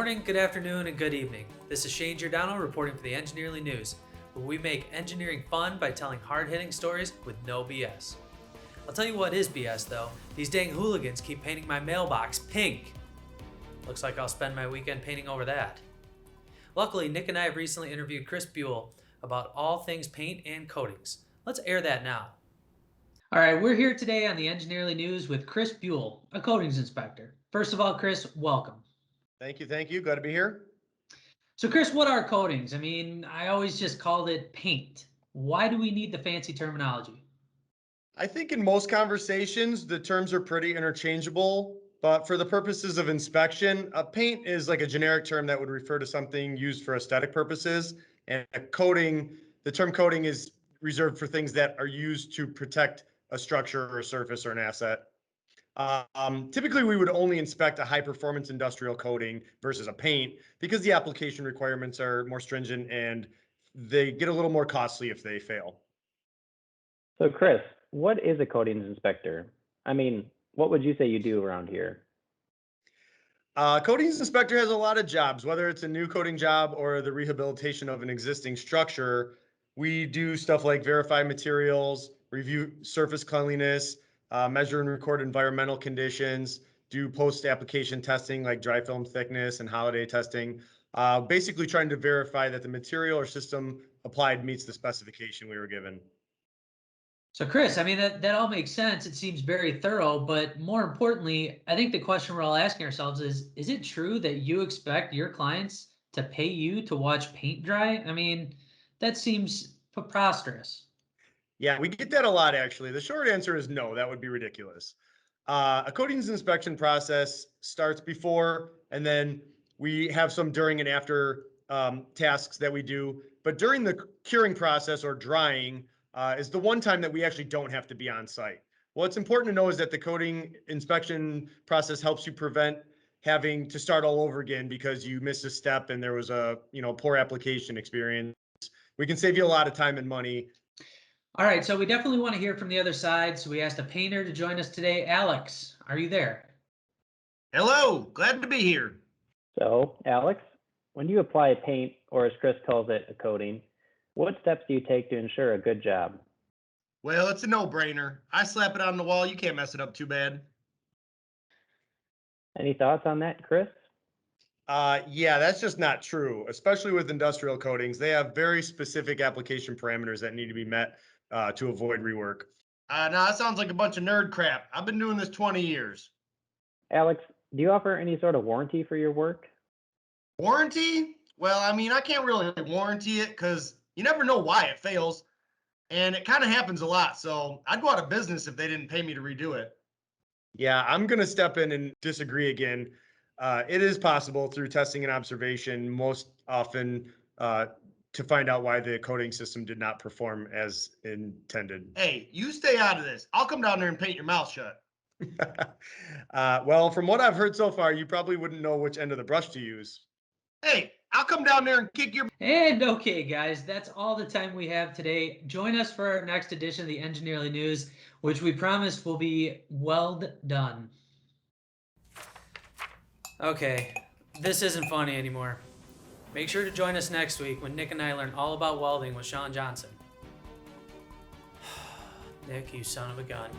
morning, good afternoon, and good evening. This is Shane Giordano reporting for the Engi-Nearly News, where we make engineering fun by telling hard-hitting stories with no BS. I'll tell you what is BS though. These dang hooligans keep painting my mailbox pink. Looks like I'll spend my weekend painting over that. Luckily, Nick and I have recently interviewed Chris Buyle about all things paint and coatings. Let's air that now. All right, we're here today on the Engi-Nearly News with Chris Buyle, a coatings inspector. First of all, Chris, welcome. Thank you. Glad to be here. So Chris, what are coatings? I mean, I always just called it paint. Why do we need the fancy terminology? I think in most conversations, the terms are pretty interchangeable, but for the purposes of inspection, a paint is like a generic term that would refer to something used for aesthetic purposes. And a coating, the term coating is reserved for things that are used to protect a structure or a surface or an asset. Typically, we would only inspect a high-performance industrial coating versus a paint because the application requirements are more stringent and they get a little more costly if they fail. So Chris, what is a coatings inspector? I mean, what would you say you do around here? Coatings inspector has a lot of jobs, whether it's a new coating job or the rehabilitation of an existing structure. We do stuff like verify materials, review surface cleanliness, measure and record environmental conditions, do post-application testing like dry film thickness and holiday testing, basically trying to verify that the material or system applied meets the specification we were given. So Chris, I mean, that all makes sense. It seems very thorough, but more importantly, I think the question we're all asking ourselves is it true that you expect your clients to pay you to watch paint dry? I mean, that seems preposterous. Yeah, we get that a lot, actually. The short answer is no, that would be ridiculous. A coatings inspection process starts before, and then we have some during and after tasks that we do. But during the curing process or drying is the one time that we actually don't have to be on site. What's important to know is that the coating inspection process helps you prevent having to start all over again because you missed a step and there was a poor application experience. We can save you a lot of time and money. All right, so we definitely want to hear from the other side. So we asked a painter to join us today. Alex, are you there? Hello, glad to be here. So, Alex, when you apply paint, or as Chris calls it, a coating, what steps do you take to ensure a good job? Well, it's a no-brainer. I slap it on the wall, you can't mess it up too bad. Any thoughts on that, Chris? Yeah, that's just not true, especially with industrial coatings. They have very specific application parameters that need to be met to avoid rework. Now that sounds like a bunch of nerd crap. I've been doing this 20 years. Alex, do you offer any sort of warranty for your work? Warranty? Well, I mean, I can't really warranty it because you never know why it fails. And it kind of happens a lot. So I'd go out of business if they didn't pay me to redo it. Yeah, I'm going to step in and disagree again. It is possible through testing and observation, most often to find out why the coating system did not perform as intended. Hey, you stay out of this. I'll come down there and paint your mouth shut. Well, from what I've heard so far, you probably wouldn't know which end of the brush to use. Hey, I'll come down there and kick your... And okay, guys, that's all the time we have today. Join us for our next edition of the Engi-Nearly News, which we promise will be well done. Okay, this isn't funny anymore. Make sure to join us next week when Nick and I learn all about welding with Sean Johnson. Nick, you son of a gun.